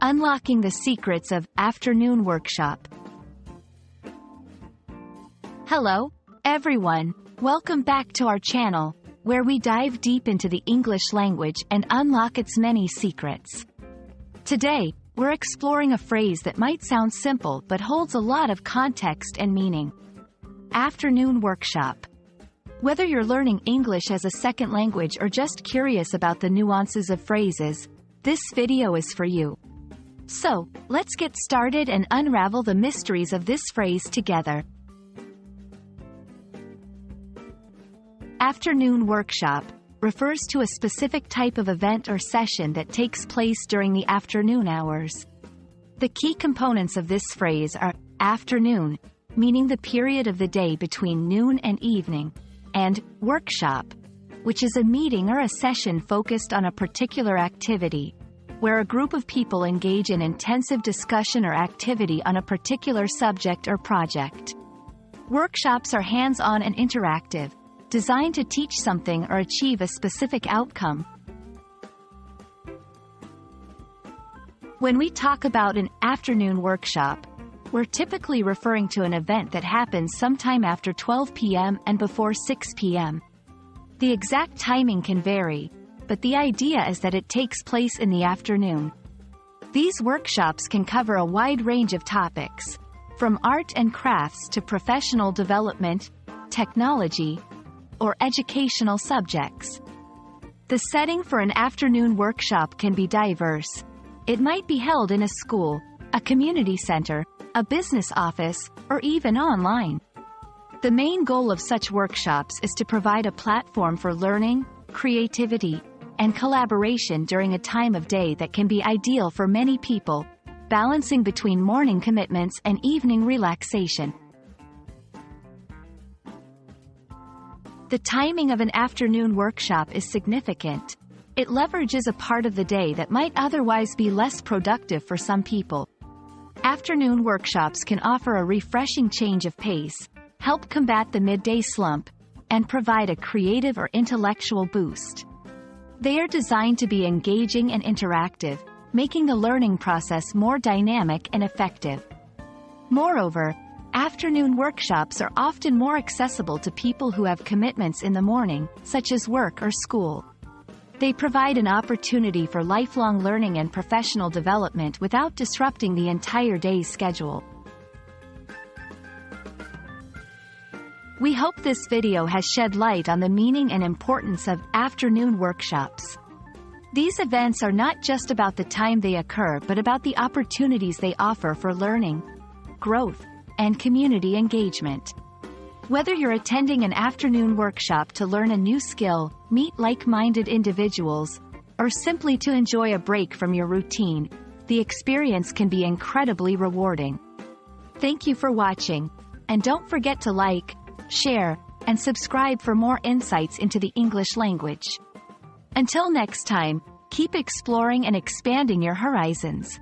Unlocking the secrets of afternoon workshop. Hello, everyone. Welcome back to our channel, where we dive deep into the English language and unlock its many secrets. Today, we're exploring a phrase that might sound simple but holds a lot of context and meaning. Afternoon workshop. Whether you're learning English as a second language or just curious about the nuances of phrases, this video is for you. So, let's get started and unravel the mysteries of this phrase together. Afternoon workshop refers to a specific type of event or session that takes place during the afternoon hours. The key components of this phrase are afternoon, meaning the period of the day between noon and evening, and workshop, which is a meeting or a session focused on a particular activity, where a group of people engage in intensive discussion or activity on a particular subject or project. Workshops are hands-on and interactive, designed to teach something or achieve a specific outcome. When we talk about an afternoon workshop, we're typically referring to an event that happens sometime after 12 p.m. and before 6 p.m. The exact timing can vary, but the idea is that it takes place in the afternoon. These workshops can cover a wide range of topics, from art and crafts to professional development, technology, or educational subjects. The setting for an afternoon workshop can be diverse. It might be held in a school, a community center, a business office, or even online. The main goal of such workshops is to provide a platform for learning, creativity, and collaboration during a time of day that can be ideal for many people, balancing between morning commitments and evening relaxation. The timing of an afternoon workshop is significant. It leverages a part of the day that might otherwise be less productive for some people. Afternoon workshops can offer a refreshing change of pace, help combat the midday slump, and provide a creative or intellectual boost. They are designed to be engaging and interactive, making the learning process more dynamic and effective. Moreover, afternoon workshops are often more accessible to people who have commitments in the morning, such as work or school. They provide an opportunity for lifelong learning and professional development without disrupting the entire day's schedule. We hope this video has shed light on the meaning and importance of afternoon workshops. These events are not just about the time they occur but about the opportunities they offer for learning, growth, and community engagement. Whether you're attending an afternoon workshop to learn a new skill, meet like-minded individuals, or simply to enjoy a break from your routine, the experience can be incredibly rewarding. Thank you for watching, and don't forget to like, share, and subscribe for more insights into the English language. Until next time, keep exploring and expanding your horizons.